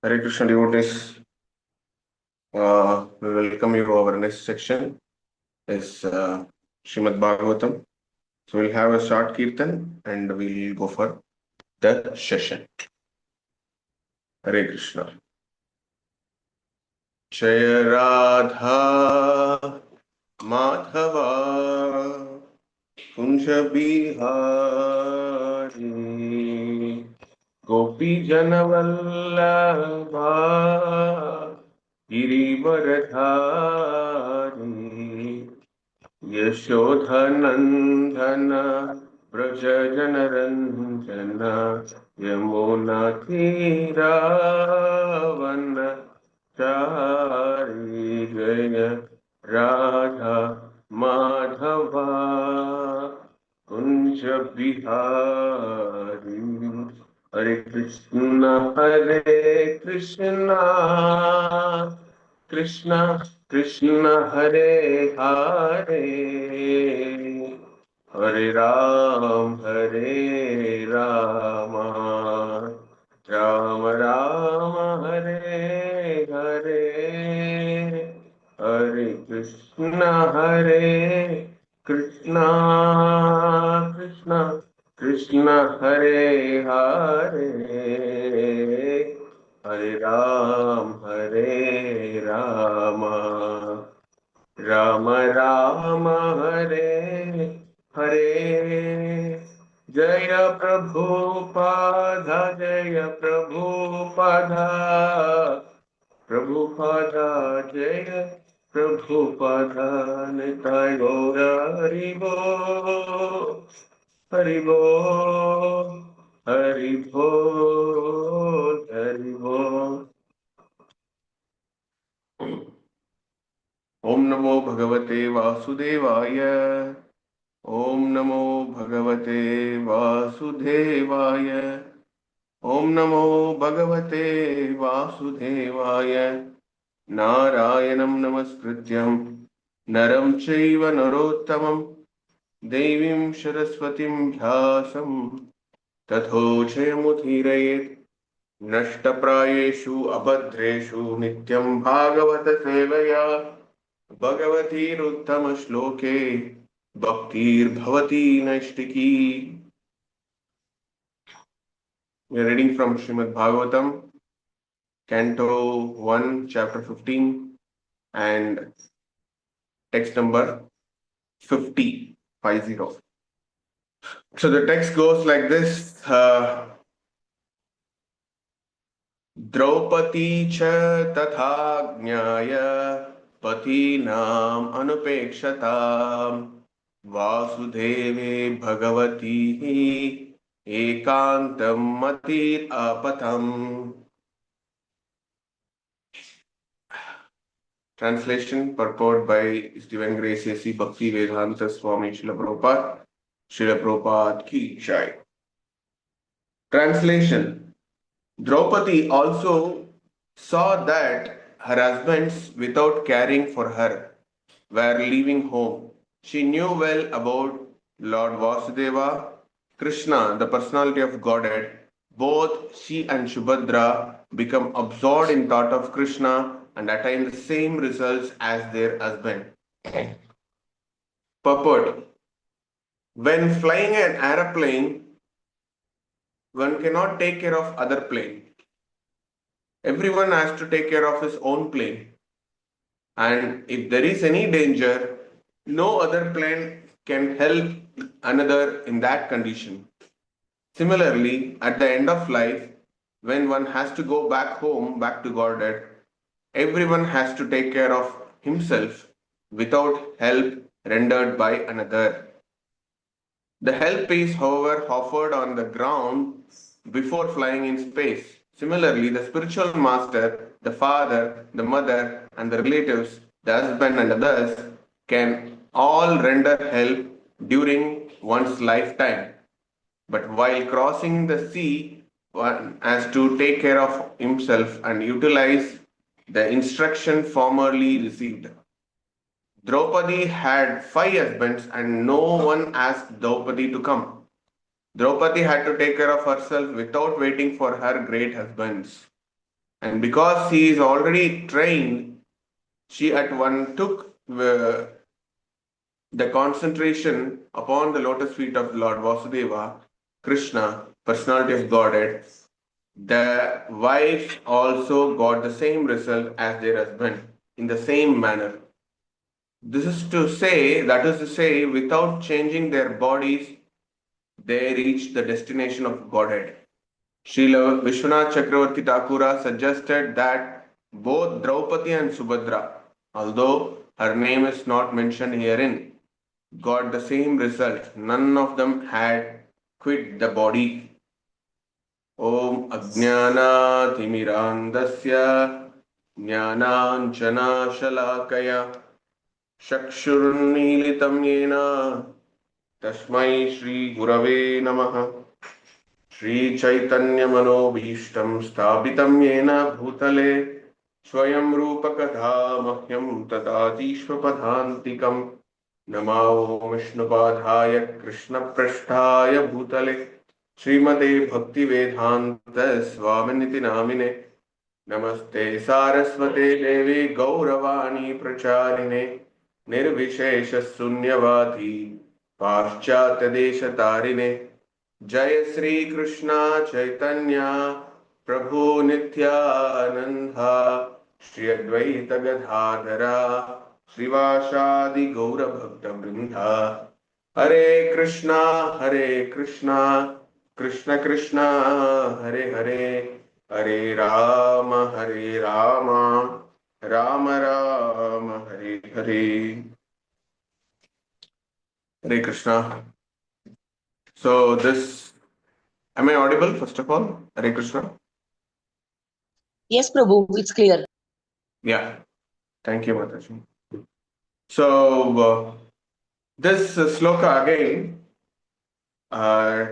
Hare Krishna devotees, we welcome you to our next section is Srimad Bhagavatam. So we'll have a short kirtan and we'll go for the session. Hare Krishna. Jaya Radha Madhava Kunja Bihari Gopi Janavallabha Girivaradhari Yashodhanandana Brajajanarandana Yamuna Tiravanna Chari Jaya Radha Madhava Kunja Bihari Hare Krishna Krishna Krishna Hare Hare Hare Rama Ram Ram Hare Hare Hare Krishna Krishna Krishna Hare Hare Hare Rama Rama Rama Hare Hare Jaya Prabhupada Jaya Prabhupada Prabhupada Jaya Prabhupada Nitai Gaura Haribo Haribo Haribo Haribo Om Namo Bhagavate Vasudevaya Om Namo Bhagavate Vasudevaya Om Namo Bhagavate Vasudevaya Narayanam Namaskrityam Naram Chaiva Narottamam Devim Saraswatim Vyasam Tatho Chayamudhirayet Nashtaprayeshu Abhadreshu Nityam Bhagavata Sevaya Bhagavatir Uttama Shloke Bhaktir Bhavati Naishtiki. We are reading from Srimad Bhagavatam, Canto 1, Chapter 15, and text number 50. So the text goes like this. Draupadi cha tatha jnaya patinam anupekshatam Vasudeve bhagavati ekantam matir apatam. Translation purport by His Divine Grace A.C. Bhakti Vedanta Swami Srila Prabhupada. Srila Prabhupada ki jai. Translation. Draupadi also saw that her husbands, without caring for her, were leaving home. She knew well about Lord Vasudeva, Krishna, the personality of Godhead. Both she and Subhadra become absorbed in thought of Krishna and attain the same results as their husband. Purport. When flying an aeroplane, one cannot take care of other plane. Everyone has to take care of his own plane. And if there is any danger, no other plane can help another in that condition. Similarly, at the end of life, when one has to go back home, back to Godhead, everyone has to take care of himself without help rendered by another. The help is, however, offered on the ground before flying in space. Similarly, the spiritual master, the father, the mother, and the relatives, the husband, and others can all render help during one's lifetime. But while crossing the sea, one has to take care of himself and utilize the instruction formerly received. Draupadi had 5 husbands and no one asked Draupadi to come. Draupadi had to take care of herself without waiting for her great husbands. And because she is already trained, she at one took the concentration upon the lotus feet of Lord Vasudeva, Krishna, personality of Godhead. The wife also got the same result as their husband in the same manner. This is to say, that is to say, without changing their bodies, they reached the destination of Godhead. Srila Vishwanath Chakravarti Thakura suggested that both Draupadi and Subhadra, although her name is not mentioned herein, got the same result. None of them had quit the body. Om Ajnanathimirantasya Jnananjana Shalakaya Chakshurunmilitam Yena Tasmai Shri Gurave Namaha Shri Chaitanya Manobhishtam Sthapitam Yena Bhutale Swayam Rupa Katha Mahyam Tatati Shvapadhantikam Namao Vishnupadhaya Krishna Prasthaya Bhutale Srimate Bhakti Vedanta Swaminiti Namine Namaste Saraswate Devi Gauravani Pracharine Nirvishesha Sunyavati Paschatya Desha Tarine Jai Sri Krishna Chaitanya Prabhu Nityananda Shri Advaita Gadadhara Srivashadi Gaura Bhakta Vrinda Hare Krishna Krishna Krishna Hare Hare Hare Rama Rama Rama Hare Hare. Hare Krishna. So this, am I audible first of all? Hare Krishna. Yes, Prabhu, it's clear. Yeah. Thank you, Mataji. So this sloka again,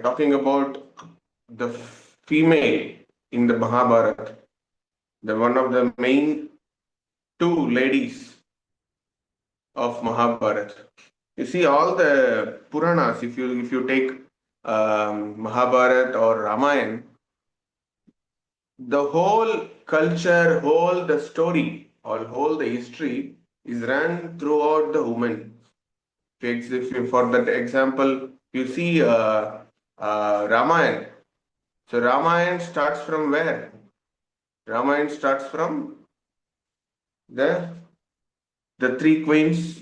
talking about the female in the Mahabharata, the one of the main two ladies of Mahabharata. You see, all the Puranas, if you take Mahabharata or Ramayana, the whole culture, whole the story, or whole the history is run throughout the woman. If you, for that example, you see Ramayana. So Ramayana starts from where? Ramayana starts from the three queens,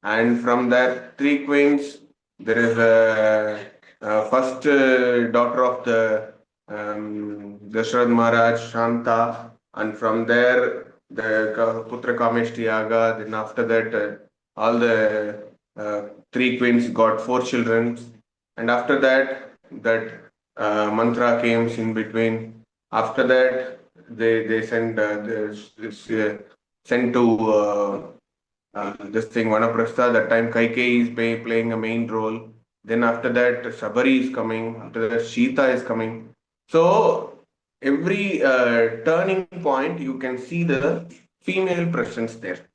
and from that three queens, there is a first daughter of the Dasharatha Maharaj, Shanta, and from there the Putra Kameshti Yaga. Then after that, all the three queens got four children, and after that, mantra came in between. After that, they send sent to this thing Vanaprastha. That time Kaikeyi is playing a main role. Then after that, Sabari is coming. After that, Sita is coming. So every turning point, you can see the female presence there.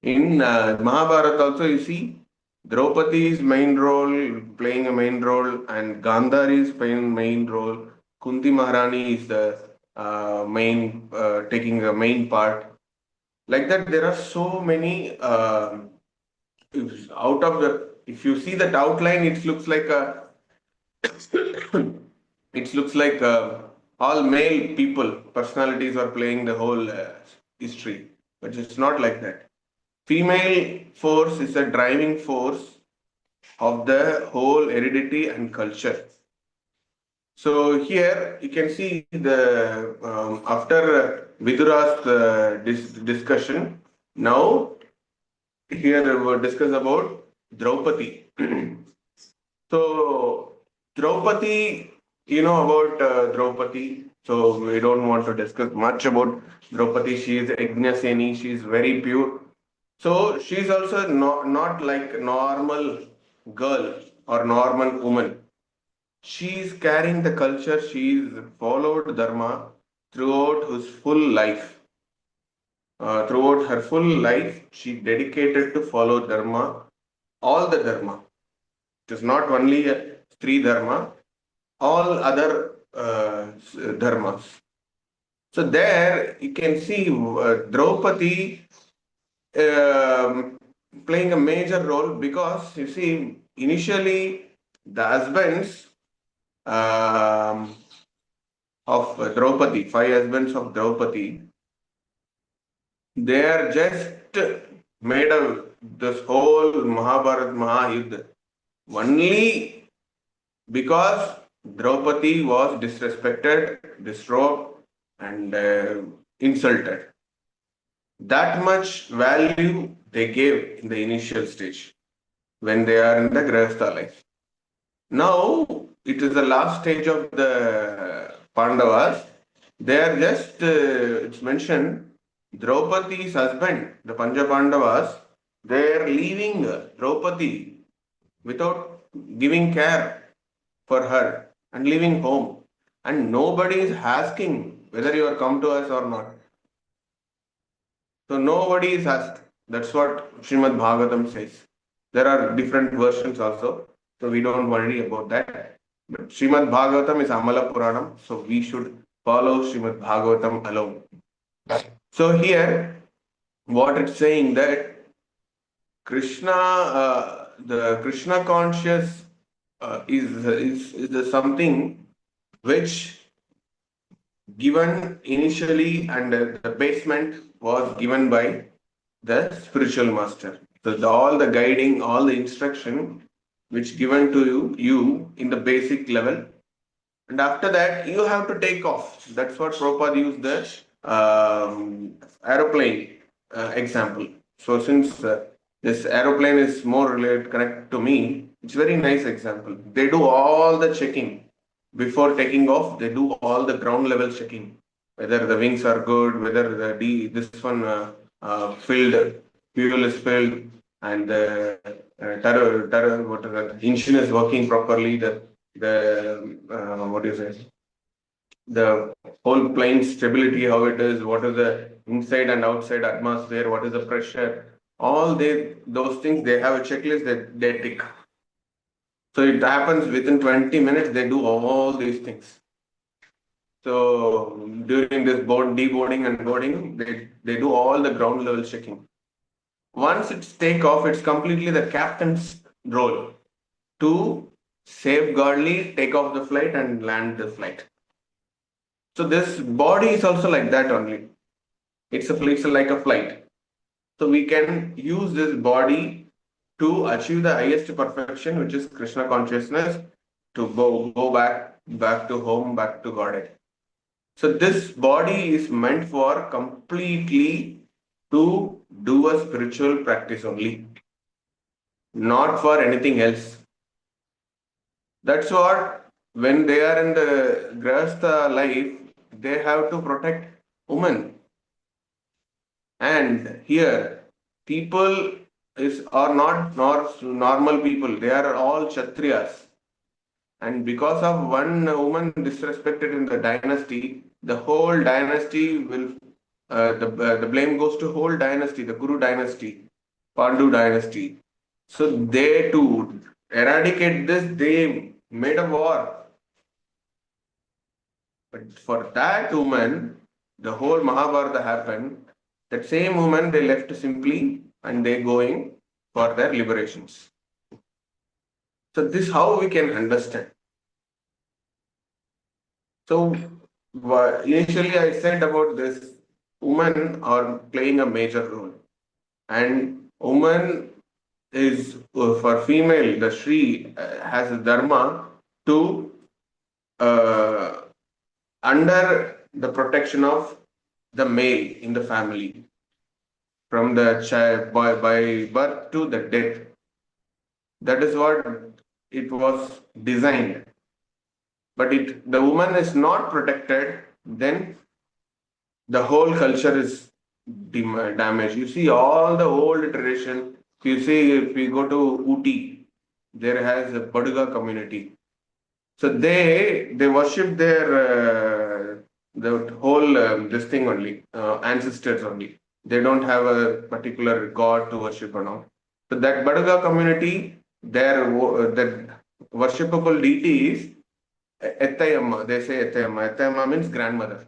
In Mahabharata also, you see Draupadi's main role, playing a main role, and Gandhari is playing main role. Kunti Maharani is the taking a main part. Like that, there are so many. Out of the, if you see that outline, it looks like a. It looks like all male people personalities are playing the whole history, but it's not like that. Female force is a driving force of the whole heredity and culture. So here you can see the after Vidura's discussion. Now here we'll discuss about Draupadi. So Draupadi, you know about Draupadi. So we don't want to discuss much about Draupadi. She is Ajnaseni. She is very pure. So she is also not like normal girl or normal woman. She is carrying the culture. She is followed Dharma throughout his full life. Throughout her full life, she dedicated to follow Dharma, all the Dharma. It is not only a Sri Dharma, all other dharmas. So there you can see Draupadi playing a major role, because you see initially the husbands of Draupadi, five husbands of Draupadi, they are just made of this whole Mahabharat Mahayuddha only because Draupadi was disrespected, distraught, and insulted. That much value they gave in the initial stage when they are in the Grahastha life. Now it is the last stage of the Pandavas. They are just, it's mentioned, Draupadi's husband, the Pancha Pandavas, they are leaving Draupadi without giving care for her and leaving home. And nobody is asking whether you are come to us or not. So nobody is asked. That's what Srimad Bhagavatam says. There are different versions also, so we don't worry about that. But Srimad Bhagavatam is Amala Puranam, so we should follow Srimad Bhagavatam alone. So here, what it's saying that Krishna, the Krishna conscious is something which given initially, and the basement was given by the spiritual master. So all the guiding, all the instruction which given to you in the basic level, and after that you have to take off. That's what Prabhupada used the aeroplane example. So since this aeroplane is more related connect to me, it's very nice example. They do all the checking before taking off. They do all the ground level checking, whether the wings are good, whether this one filled, fuel is filled, and the engine is working properly. The what do you say? The whole plane stability, how it is, what is the inside and outside atmosphere, what is the pressure, all those things they have a checklist that they tick. So it happens within 20 minutes, they do all these things. So during this deboarding and boarding, they do all the ground level checking. Once it's take off, it's completely the captain's role to safeguardly take off the flight and land the flight. So this body is also like that only. It's like a flight. So we can use this body to achieve the highest perfection, which is Krishna consciousness, to go back to home, back to Godhead. So this body is meant for completely to do a spiritual practice only, not for anything else. That's what when they are in the Grahastha life, they have to protect women. And here, people are not normal people. They are all Kshatriyas. And because of one woman disrespected in the dynasty, the whole dynasty will the blame goes to whole dynasty, the Kuru dynasty, Pandu dynasty. So they to eradicate this, they made a war. But for that woman, the whole Mahabharata happened. That same woman they left simply and they going for their liberations. So this how we can understand. So initially I said about this women are playing a major role, and woman is for female. The Shri has a dharma to uh, under the protection of the male in the family from the child by birth to the death. That is what it was designed. But the woman is not protected, then the whole culture is damaged. You see all the old tradition. If we go to Uti, there has a Baduga community. So they worship their the whole this thing only, ancestors only. They don't have a particular god to worship or not. So that Baduga community, their the worshipable deity is Ettayamma. They say Ettayamma. Ettayamma means grandmother.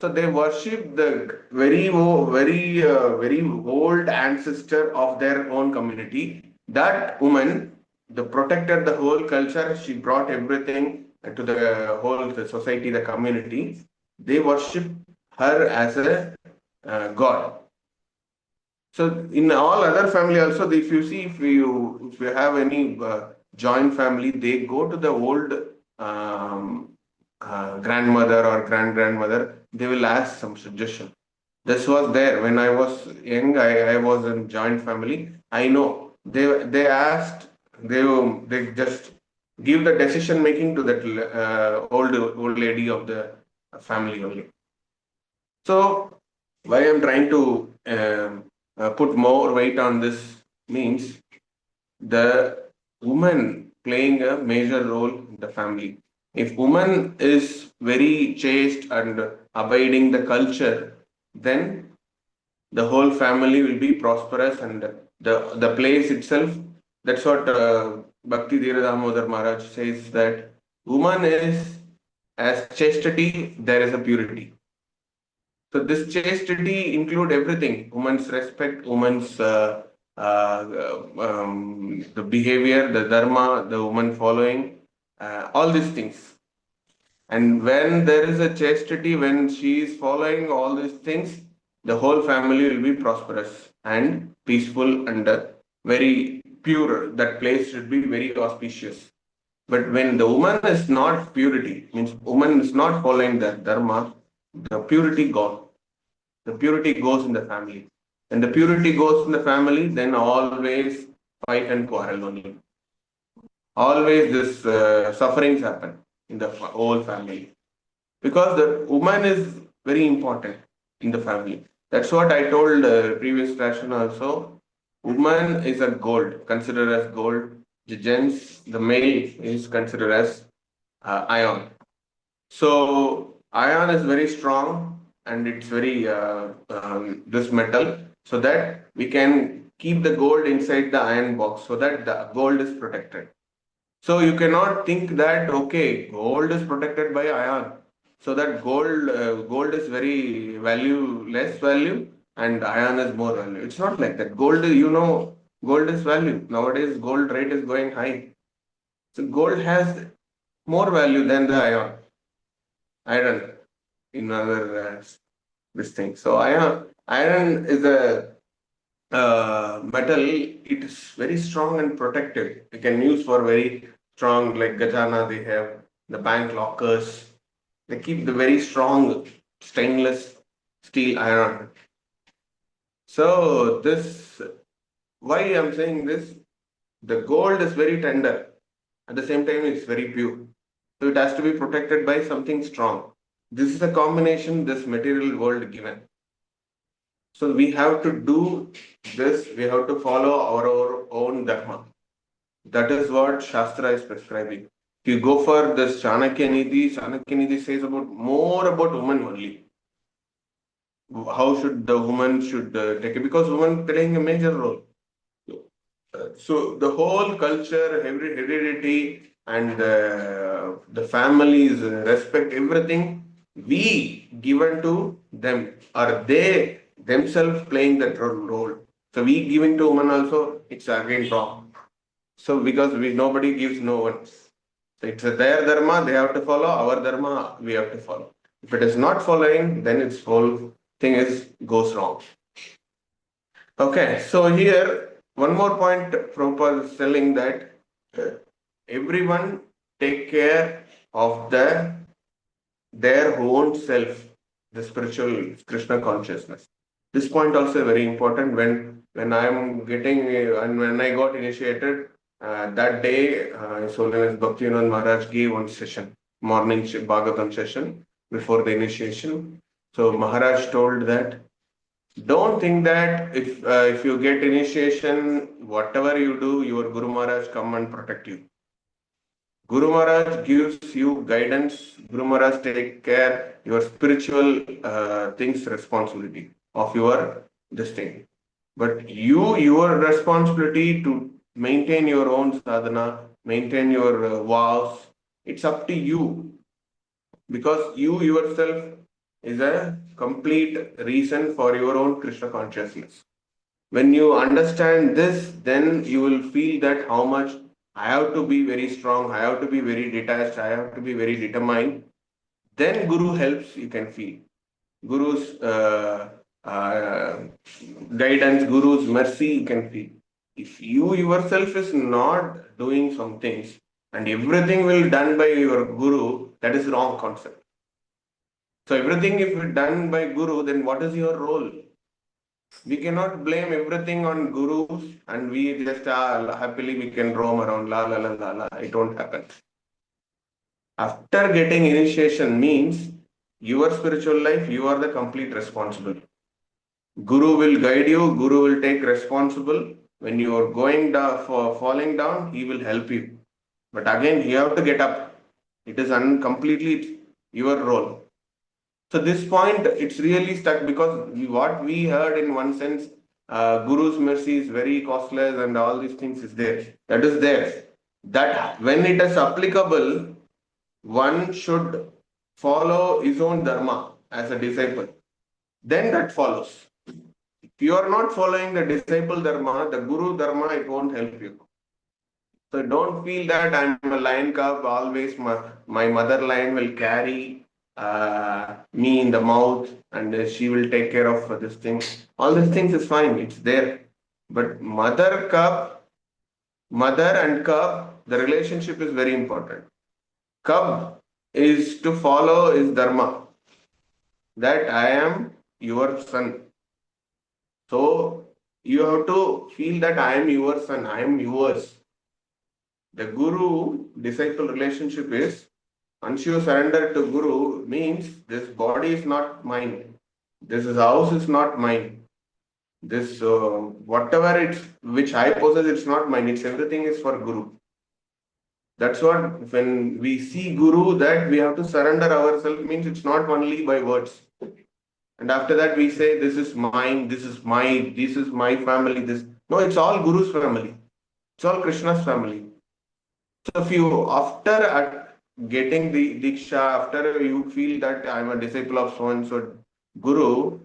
So they worship the very very old ancestor of their own community. That woman, the protected the whole culture. She brought everything to the whole the society, the community. They worship her as a god. So in all other family also, if you see, if you have any joint family, they go to the old grandmother or grandmother. They will ask some suggestion. This was there when I was young. I was in joint family. I know they asked, they just give the decision making to that old lady of the family only. So why I'm trying to put more weight on this means the woman playing a major role in the family. If woman is very chaste and abiding the culture, then the whole family will be prosperous and the place itself. That's what Bhakti Dhira Damodar Maharaj says, that woman is as chastity, there is a purity. So this chastity include everything: woman's respect, woman's the behavior, the dharma, the woman following, all these things. And when there is a chastity, when she is following all these things, the whole family will be prosperous and peaceful and very pure. That place should be very auspicious. But when the woman is not purity, means woman is not following the dharma, the purity gone. The purity goes in the family. When the purity goes in the family, then always fight and quarrel only. Always this sufferings happen in the whole family, because the woman is very important in the family. That's what I told previous session also. Woman is a gold, considered as gold. The gents, the male is considered as iron. So iron is very strong and it's very this metal, so that we can keep the gold inside the iron box so that the gold is protected. So you cannot think that okay, gold is protected by iron, so that gold is very value less value and iron is more value. It's not like that. Gold is value. Nowadays gold rate is going high. So gold has more value than the iron in other this thing. So iron is a metal. It is very strong and protective. You can use for very strong, like Gajana. They have the bank lockers. They keep the very strong stainless steel iron. So this, why I'm saying this, the gold is very tender. At the same time, it's very pure. So it has to be protected by something strong. This is a combination this material world given. So we have to do this, we have to follow our own dharma. That is what Shastra is prescribing. If you go for this Chanakya Nidhi says about more about women only. How should the woman should take it? Because women playing a major role. So the whole culture, every heredity, and the families respect everything we given to them, or they themselves playing that role. So we giving to women also, it's again wrong. So because we nobody gives no one. So it's their dharma, they have to follow. Our dharma, we have to follow. If it is not following, then its whole thing is goes wrong. Okay, so here one more point Prabhupada is telling that uh, everyone take care of their own self, the spiritual Krishna consciousness. This point also very important. When I am getting and when I got initiated that day, so known as Bhaktivinoda Maharaj gave one session, morning Bhagavatam session before the initiation. So Maharaj told that don't think that if you get initiation, whatever you do, your Guru Maharaj come and protect you. Guru Maharaj gives you guidance. Guru Maharaj take care your spiritual things responsibility of your this thing. But your responsibility to maintain your own sadhana, maintain your vows. It's up to you, because you yourself is a complete reason for your own Krishna consciousness. When you understand this, then you will feel that how much I have to be very strong, I have to be very detached, I have to be very determined. Then Guru helps, you can feel. Guru's uh, guidance, Guru's mercy, you can feel. If you yourself is not doing some things and everything will done by your Guru, that is wrong concept. So everything if done by Guru, then what is your role? We cannot blame everything on gurus and we just happily we can roam around la la la la la. It won't happen. After getting initiation means your spiritual life, you are the complete responsible. Guru will guide you, Guru will take responsible. When you are going down for falling down, he will help you. But again, you have to get up. It is completely your role. So this point, it's really stuck because what we heard in one sense, Guru's mercy is very costless and all these things is there. That is there. That when it is applicable, one should follow his own dharma as a disciple. Then that follows. If you are not following the disciple dharma, the Guru dharma, it won't help you. So don't feel that I'm a lion cub, always my mother lion will carry me in the mouth and she will take care of this thing. All these things is fine, it's there. But mother and cub, the relationship is very important. Cub is to follow his dharma, that I am your son. So you have to feel that I am your son, I am yours. The Guru disciple relationship is once you surrender to Guru means this body is not mine, this house is not mine, this whatever it's which I possess, it's not mine. It's everything is for Guru. That's what when we see Guru that we have to surrender ourselves means it's not only by words. And after that we say this is mine, this is my family. This no, it's all Guru's family. It's all Krishna's family. So if you after getting the diksha, after you feel that I'm a disciple of so and so Guru,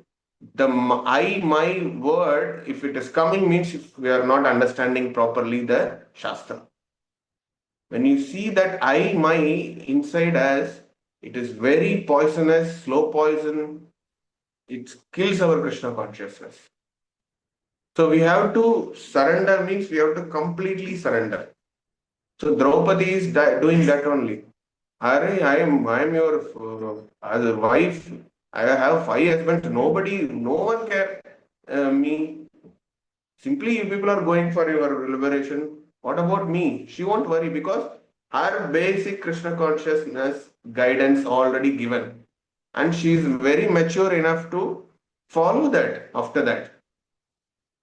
the my word, if it is coming means if we are not understanding properly the Shastra. When you see that I my inside as it is very poisonous, slow poison, it kills our Krishna consciousness. So we have to surrender means we have to completely surrender. So Draupadi is doing that only. Are I am your as a wife. I have 5 husbands. No one care me. Simply you people are going for your liberation. What about me? She won't worry because her basic Krishna consciousness guidance already given, and she is very mature enough to follow that after that.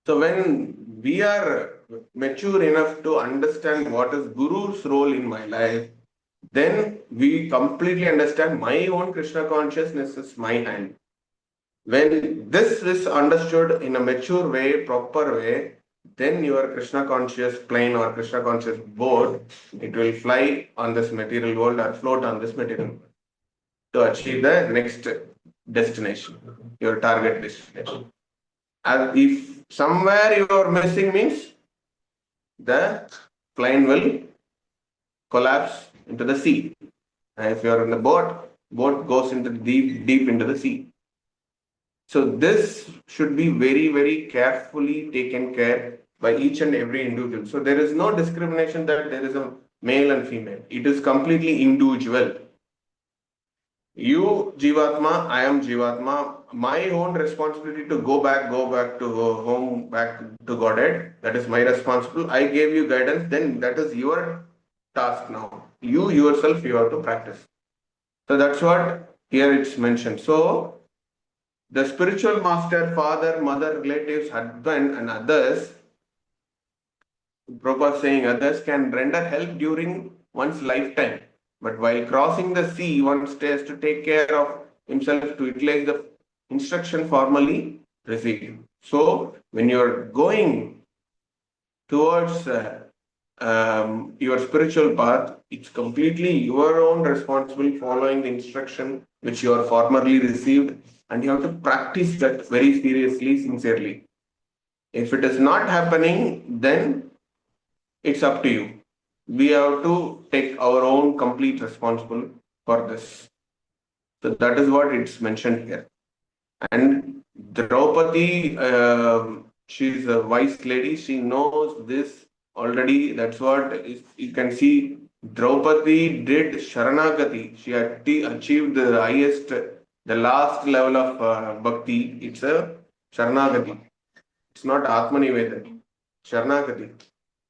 So when we are mature enough to understand what is Guru's role in my life, then we completely understand my own Krishna consciousness is my hand. When this is understood in a mature way, proper way, then your Krishna conscious plane or Krishna conscious boat, it will fly on this material world or float on this material world to achieve the next destination, your target destination. And if somewhere you are missing means the plane will collapse into the sea. And if you are in the boat goes into deep into the sea. So this should be very, very carefully taken care by each and every individual. So there is no discrimination that there is a male and female. It is completely individual. You Jivatma, I am Jivatma. My own responsibility to go back to home, back to Godhead. That is my responsibility. I gave you guidance. Then that is your task now. You yourself, you have to practice. So that's what here it's mentioned. So the spiritual master, father, mother, relatives, husband, and others, Prabhupada saying others can render help during one's lifetime. But while crossing the sea, one has to take care of himself to utilize the instruction formally received. So when you're going towards your spiritual path, it's completely your own responsibility following the instruction which you are formerly received, and you have to practice that very seriously, sincerely. If it is not happening, then it's up to you. We have to take our own complete responsibility for this. So that is what it's mentioned here. And Draupadi, she's a wise lady. She knows this already. That's what you can see. Draupadi did Sharanagati. She achieved the highest, the last level of bhakti. It's a Sharanagati. It's not Atmanivedan. Sharanagati.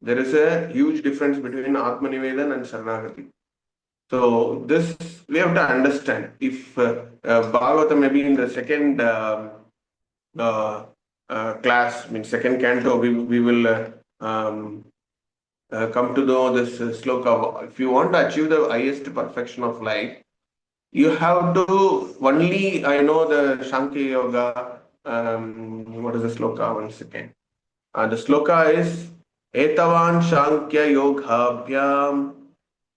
There is a huge difference between Atmanivedan and Sharanagati. So this we have to understand. If Bhagavatam maybe in the second uh, class, means second canto, we will come to know this sloka. If you want to achieve the highest perfection of life, you have to only, I know the Shankya Yoga. What is the sloka? One second. The sloka is Etavan Shankya Yogabhyam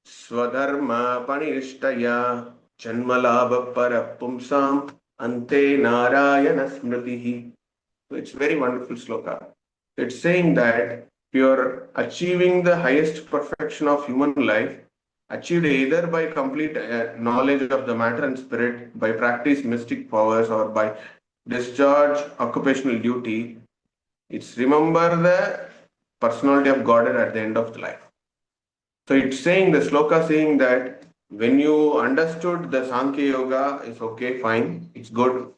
Swadharma Panishtaya Janmalabha Parapumsam Ante Narayana Smritihi. So it's very wonderful sloka. It's saying that if you're achieving the highest perfection of human life, achieved either by complete knowledge of the matter and spirit, by practice mystic powers, or by discharge occupational duty, it's remember the personality of God at the end of the life. So it's saying, the sloka saying that when you understood the Sankhya Yoga is okay, fine, it's good.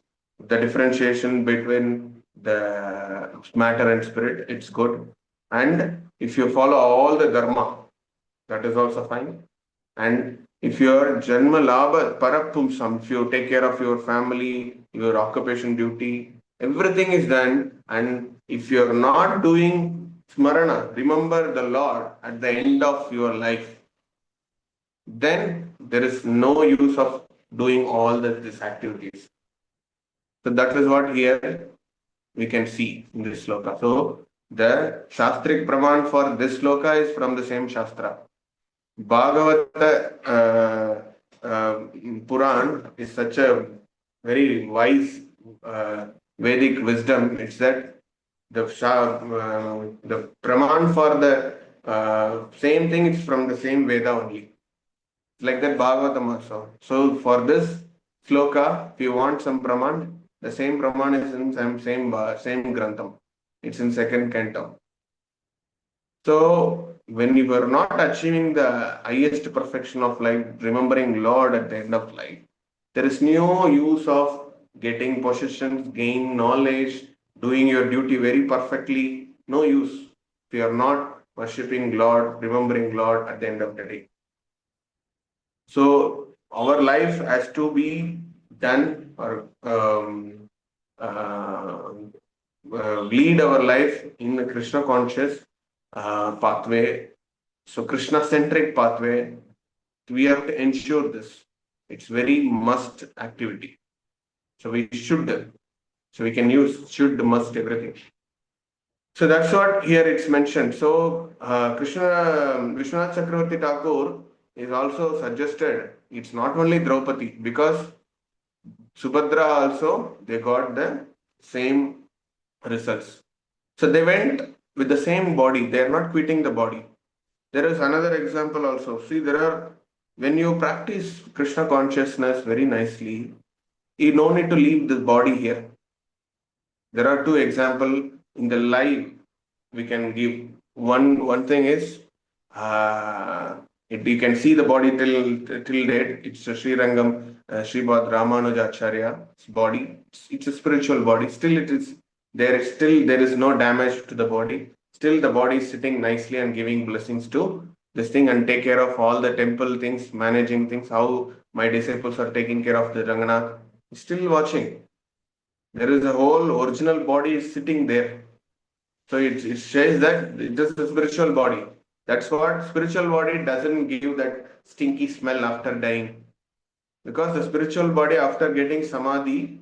The differentiation between the matter and spirit, it's good. And if you follow all the dharma, that is also fine. And if your Janma Labha Parapumsam, if you take care of your family, your occupation duty, everything is done. And if you're not doing Smarana, remember the Lord at the end of your life, then there is no use of doing all these activities. So that is what here we can see in this sloka. So the Shastric Praman for this sloka is from the same Shastra. Bhagavata Puran is such a very wise Vedic wisdom. It's that the Praman for the same thing is from the same Veda only. Like that Bhagavatam also. So for this sloka, if you want some Praman, the same Praman is in same Grantham. It's in second canto. So when you are not achieving the highest perfection of life, remembering Lord at the end of life, there is no use of getting possessions, gain knowledge, doing your duty very perfectly. No use if you are not worshipping Lord, remembering Lord at the end of the day. So our life has to be done, or lead our life in a Krishna conscious pathway. So Krishna centric pathway. We have to ensure this. It's very must activity. So we should. So we can use should, must, everything. So that's what here it's mentioned. So Krishna Vishwanath Chakravarti Thakur is also suggested. It's not only Draupadi, because Subhadra also, they got the same results. So they went with the same body. They are not quitting the body. There is another example also. See, there are, when you practice Krishna consciousness very nicely, you no need to leave the body here. There are two examples in the life we can give. One thing is, you can see the body till date. It's a Sri Rangam, Sripad Ramanujacharya's body. It's a spiritual body. Still, it is there. Is still there is no damage to the body. Still, the body is sitting nicely and giving blessings to this thing, and take care of all the temple things, managing things. How my disciples are taking care of the Ranganath. Still watching. There is a whole original body is sitting there. So it says that it is a spiritual body. That's what spiritual body doesn't give that stinky smell after dying. Because the spiritual body, after getting samadhi,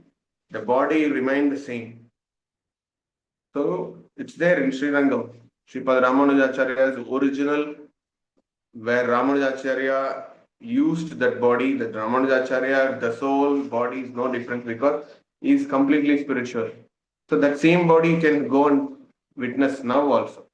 the body remained the same. So it's there in Sri Rangam. Sripad Ramanujacharya's original, where Ramanujacharya used that body, that Ramanujacharya, the soul, body is no different because he is completely spiritual. So that same body can go and witness now also.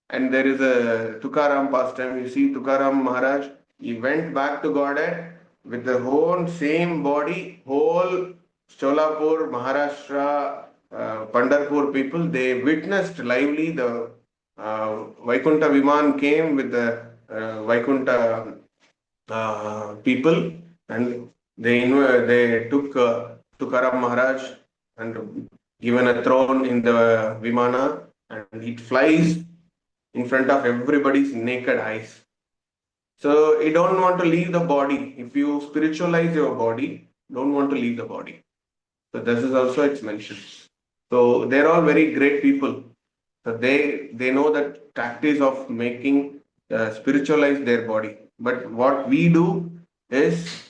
And there is a Tukaram pastime. You see Tukaram Maharaj, he went back to Godhead with the whole same body, whole Cholapur, Maharashtra, Pandharpur people, they witnessed lively the Vaikuntha Viman came with the Vaikuntha people, and they took Tukaram Maharaj and given a throne in the Vimana, and it flies in front of everybody's naked eyes. So you don't want to leave the body. If you spiritualize your body, don't want to leave the body. So this is also it's mentioned. So they're all very great people. So they know that tactics of making spiritualize their body. But what we do is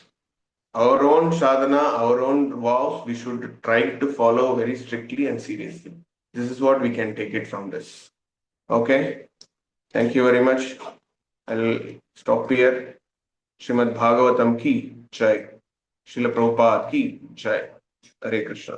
our own sadhana, our own vows, we should try to follow very strictly and seriously. This is what we can take it from this. Okay. Thank you very much. I'll stop here. Srimad Bhagavatam ki jai. Srila Prabhupada ki jai. Hare Krishna.